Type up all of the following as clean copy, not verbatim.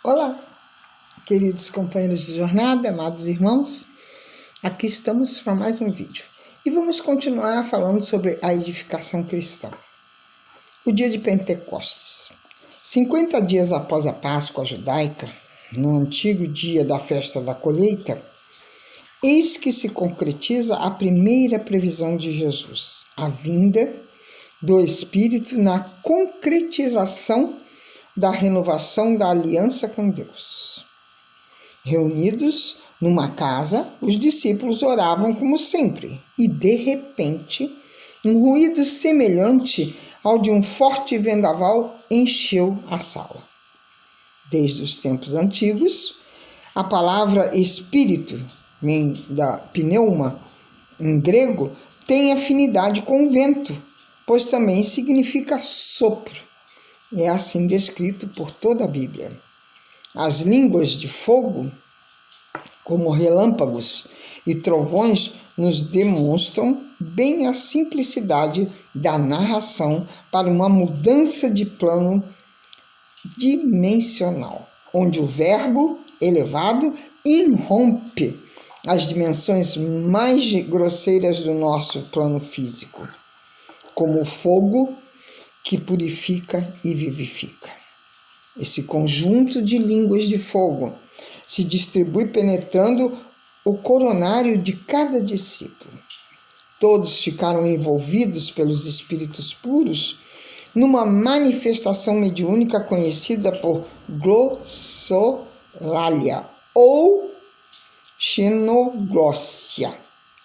Olá, queridos companheiros de jornada, amados irmãos, aqui estamos para mais um vídeo e vamos continuar falando sobre a edificação cristã. O dia de Pentecostes, 50 dias após a Páscoa judaica, no antigo dia da festa da colheita, eis que se concretiza a primeira previsão de Jesus, a vinda do Espírito na concretização da renovação da aliança com Deus. Reunidos numa casa, os discípulos oravam como sempre, e de repente, um ruído semelhante ao de um forte vendaval encheu a sala. Desde os tempos antigos, a palavra espírito, da pneuma, em grego, tem afinidade com o vento, pois também significa sopro. É assim descrito por toda a Bíblia. As línguas de fogo, como relâmpagos e trovões, nos demonstram bem a simplicidade da narração para uma mudança de plano dimensional, onde o verbo elevado irrompe as dimensões mais grosseiras do nosso plano físico, como o fogo que purifica e vivifica. Esse conjunto de línguas de fogo se distribui penetrando o coronário de cada discípulo. Todos ficaram envolvidos pelos espíritos puros numa manifestação mediúnica conhecida por glossolalia ou xenoglossia,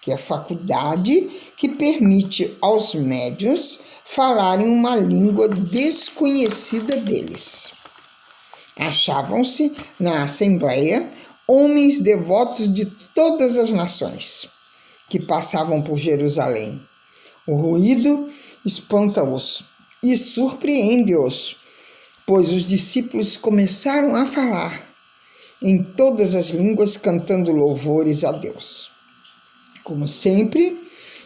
que é a faculdade que permite aos médiuns falarem uma língua desconhecida deles. Achavam-se na assembleia homens devotos de todas as nações que passavam por Jerusalém. O ruído espanta-os e surpreende-os, pois os discípulos começaram a falar em todas as línguas, cantando louvores a Deus. Como sempre,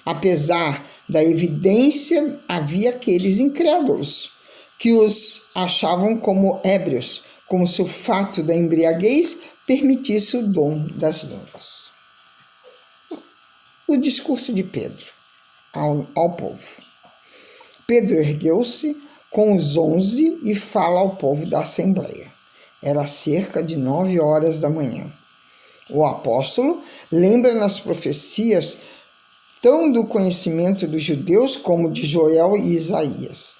apesar da evidência, havia aqueles incrédulos que os achavam como ébrios, como se o fato da embriaguez permitisse o dom das línguas. O discurso de Pedro ao povo. Pedro ergueu-se com os 11 e fala ao povo da assembleia. Era cerca de 9 horas da manhã. O apóstolo lembra nas profecias tão do conhecimento dos judeus como de Joel e Isaías.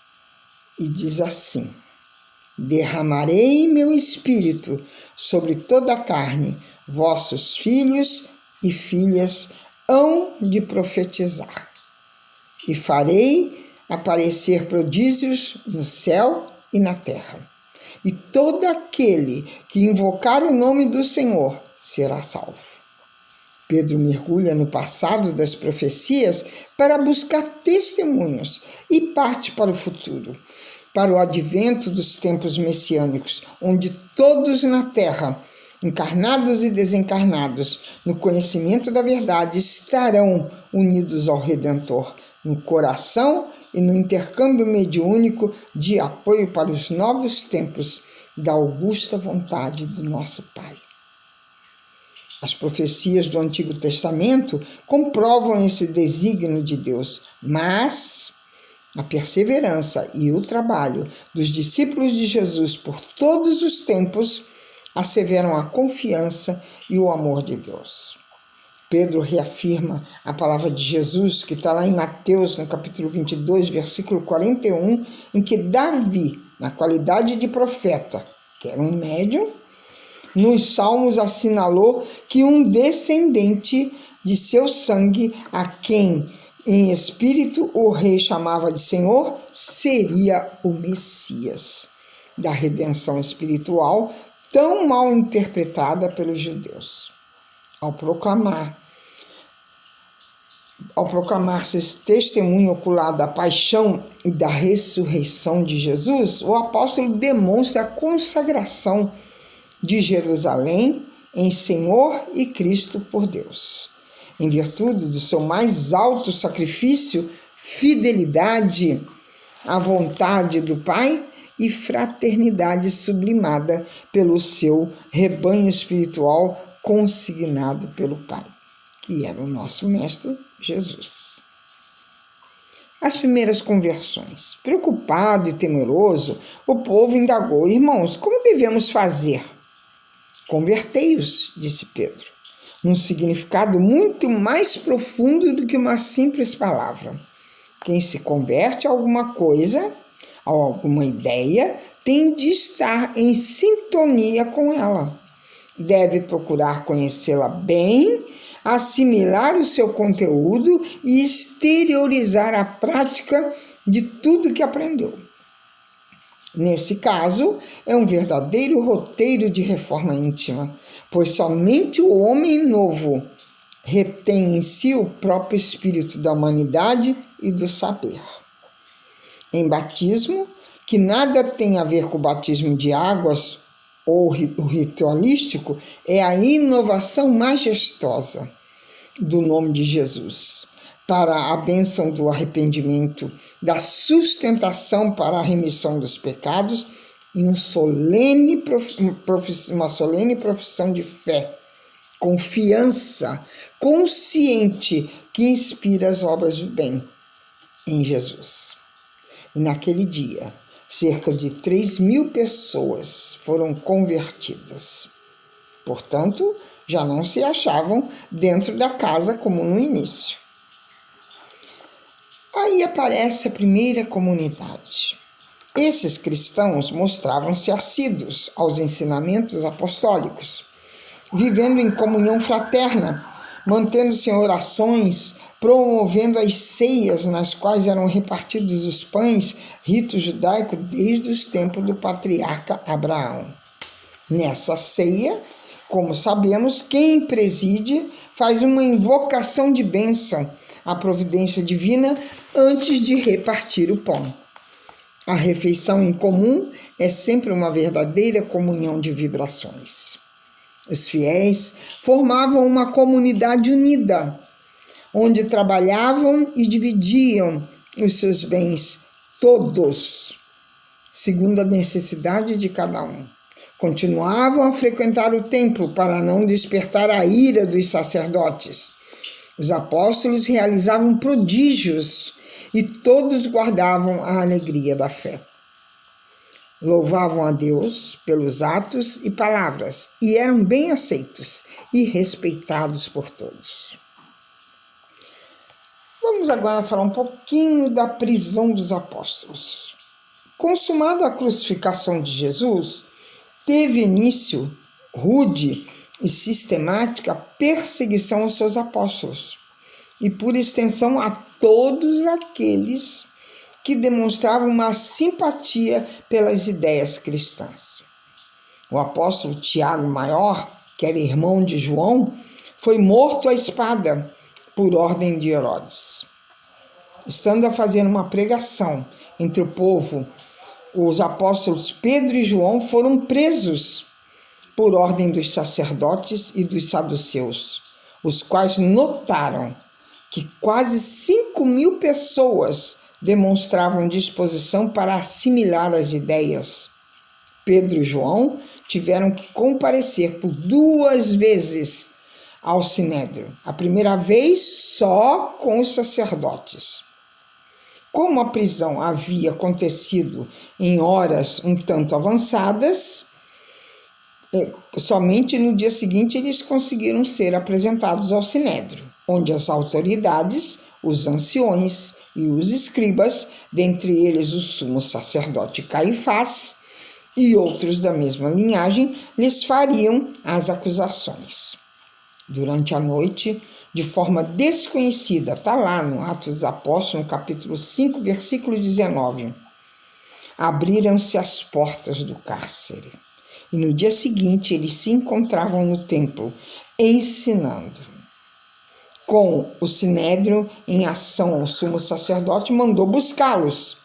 E diz assim: derramarei meu espírito sobre toda a carne, vossos filhos e filhas hão de profetizar. E farei aparecer prodígios no céu e na terra. E todo aquele que invocar o nome do Senhor será salvo. Pedro mergulha no passado das profecias para buscar testemunhos e parte para o futuro, para o advento dos tempos messiânicos, onde todos na terra, encarnados e desencarnados, no conhecimento da verdade, estarão unidos ao Redentor, no coração e no intercâmbio mediúnico de apoio para os novos tempos da augusta vontade do nosso Pai. As profecias do Antigo Testamento comprovam esse desígnio de Deus, mas a perseverança e o trabalho dos discípulos de Jesus por todos os tempos asseveram a confiança e o amor de Deus. Pedro reafirma a palavra de Jesus, que está lá em Mateus, no capítulo 22, versículo 41, em que Davi, na qualidade de profeta, que era um médium, nos Salmos assinalou que um descendente de seu sangue, a quem em espírito o rei chamava de Senhor, seria o Messias da redenção espiritual, tão mal interpretada pelos judeus. Ao proclamar-se esse testemunho ocular da paixão e da ressurreição de Jesus, o apóstolo demonstra a consagração de Jerusalém em Senhor e Cristo por Deus. Em virtude do seu mais alto sacrifício, fidelidade à vontade do Pai e fraternidade sublimada pelo seu rebanho espiritual consignado pelo Pai, que era o nosso Mestre Jesus. As primeiras conversões. Preocupado e temeroso, o povo indagou: irmãos, como devemos fazer? Convertei-os, disse Pedro, num significado muito mais profundo do que uma simples palavra. Quem se converte a alguma coisa, a alguma ideia, tem de estar em sintonia com ela. Deve procurar conhecê-la bem, assimilar o seu conteúdo e exteriorizar a prática de tudo que aprendeu. Nesse caso, é um verdadeiro roteiro de reforma íntima, pois somente o homem novo retém em si o próprio espírito da humanidade e do saber. Em batismo, que nada tem a ver com o batismo de águas ou o ritualístico, é a inovação majestosa do nome de Jesus, para a bênção do arrependimento, da sustentação para a remissão dos pecados e uma solene profissão de fé, confiança consciente que inspira as obras do bem em Jesus. E naquele dia, cerca de 3.000 pessoas foram convertidas. Portanto, já não se achavam dentro da casa como no início. Aí aparece a primeira comunidade. Esses cristãos mostravam-se assíduos aos ensinamentos apostólicos, vivendo em comunhão fraterna, mantendo-se em orações, promovendo as ceias nas quais eram repartidos os pães, rito judaico desde os tempos do patriarca Abraão. Nessa ceia, como sabemos, quem preside faz uma invocação de bênção à providência divina antes de repartir o pão. A refeição em comum é sempre uma verdadeira comunhão de vibrações. Os fiéis formavam uma comunidade unida, onde trabalhavam e dividiam os seus bens todos, segundo a necessidade de cada um. Continuavam a frequentar o templo para não despertar a ira dos sacerdotes. Os apóstolos realizavam prodígios e todos guardavam a alegria da fé. Louvavam a Deus pelos atos e palavras e eram bem aceitos e respeitados por todos. Vamos agora falar um pouquinho da prisão dos apóstolos. Consumada a crucificação de Jesus, teve início rude e sistemática perseguição aos seus apóstolos e, por extensão, a todos aqueles que demonstravam uma simpatia pelas ideias cristãs. O apóstolo Tiago Maior, que era irmão de João, foi morto à espada por ordem de Herodes. Estando a fazer uma pregação entre o povo, os apóstolos Pedro e João foram presos por ordem dos sacerdotes e dos saduceus, os quais notaram que quase 5.000 pessoas demonstravam disposição para assimilar as ideias. Pedro e João tiveram que comparecer por 2 vezes ao Sinédrio. A primeira vez só com os sacerdotes. Como a prisão havia acontecido em horas um tanto avançadas, somente no dia seguinte eles conseguiram ser apresentados ao Sinédrio, onde as autoridades, os anciões e os escribas, dentre eles o sumo sacerdote Caifás e outros da mesma linhagem, lhes fariam as acusações. Durante a noite, de forma desconhecida, está lá no Atos dos Apóstolos, no capítulo 5, versículo 19, abriram-se as portas do cárcere. E no dia seguinte, eles se encontravam no templo, ensinando. Com o Sinédrio em ação, o sumo sacerdote mandou buscá-los,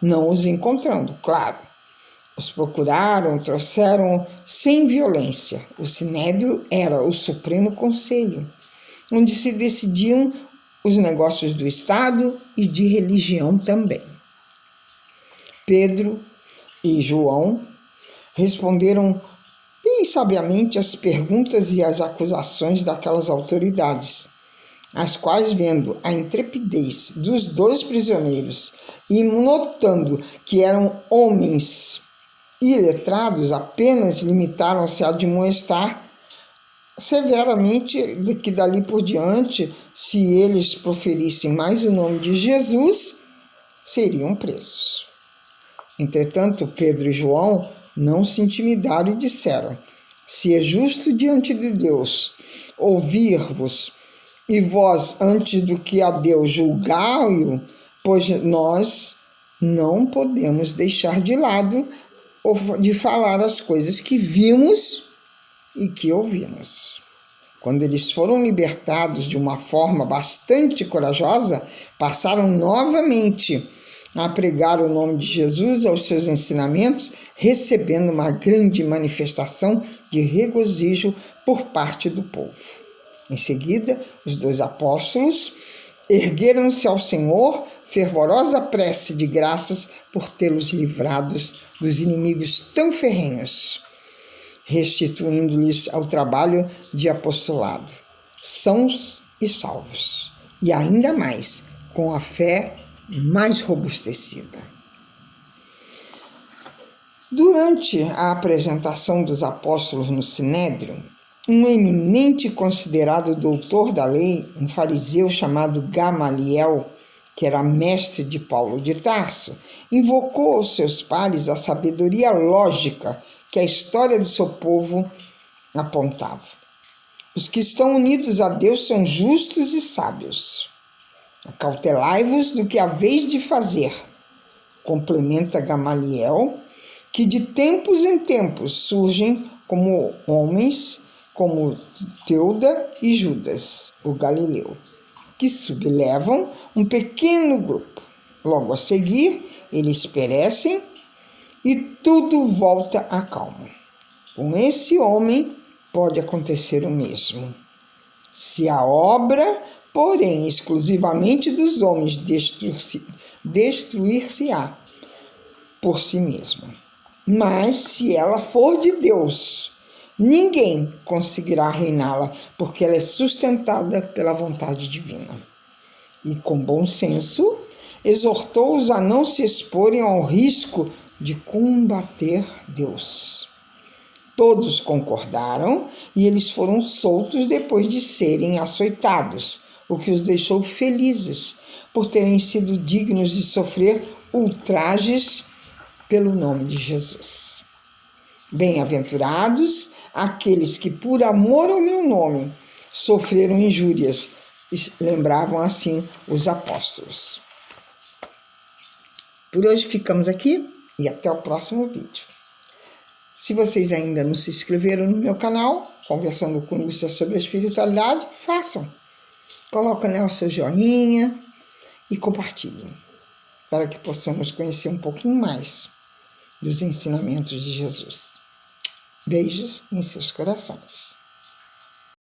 não os encontrando, claro. Os procuraram, trouxeram sem violência. O Sinédrio era o Supremo Conselho, onde se decidiam os negócios do Estado e de religião também. Pedro e João responderam bem sabiamente às perguntas e às acusações daquelas autoridades, as quais, vendo a intrepidez dos 2 prisioneiros e notando que eram homens iletrados, apenas limitaram-se a admoestar severamente de que dali por diante, se eles proferissem mais o nome de Jesus, seriam presos. Entretanto, Pedro e João não se intimidaram e disseram: se é justo diante de Deus ouvir-vos, e vós, antes do que a Deus, julgai-o, pois nós não podemos deixar de lado de falar as coisas que vimos e que ouvimos. Quando eles foram libertados de uma forma bastante corajosa, passaram novamente a pregar o nome de Jesus aos seus ensinamentos, recebendo uma grande manifestação de regozijo por parte do povo. Em seguida, os 2 apóstolos ergueram-se ao Senhor, fervorosa prece de graças por tê-los livrados dos inimigos tão ferrenhos, restituindo-lhes ao trabalho de apostolado, sãos e salvos, e ainda mais com a fé mais robustecida. Durante a apresentação dos apóstolos no Sinédrio, um eminente considerado doutor da lei, um fariseu chamado Gamaliel, que era mestre de Paulo de Tarso, invocou aos seus pares a sabedoria lógica que a história do seu povo apontava. Os que estão unidos a Deus são justos e sábios. Acautelai-vos do que haveis de fazer, complementa Gamaliel, que de tempos em tempos surgem como homens como Teuda e Judas, o Galileu, que sublevam um pequeno grupo. Logo a seguir, eles perecem e tudo volta à calma. Com esse homem pode acontecer o mesmo. Se a obra, porém, exclusivamente dos homens destruir-se-á por si mesma. Mas se ela for de Deus, ninguém conseguirá arruiná-la, porque ela é sustentada pela vontade divina. E com bom senso, exortou-os a não se exporem ao risco de combater Deus. Todos concordaram e eles foram soltos depois de serem açoitados, o que os deixou felizes por terem sido dignos de sofrer ultrajes pelo nome de Jesus. Bem-aventurados aqueles que, por amor ao meu nome, sofreram injúrias, lembravam assim os apóstolos. Por hoje ficamos aqui e até o próximo vídeo. Se vocês ainda não se inscreveram no meu canal, Conversando com Lúcia sobre a Espiritualidade, façam. Coloquem o seu joinha e compartilhem, para que possamos conhecer um pouquinho mais dos ensinamentos de Jesus. Beijos em seus corações.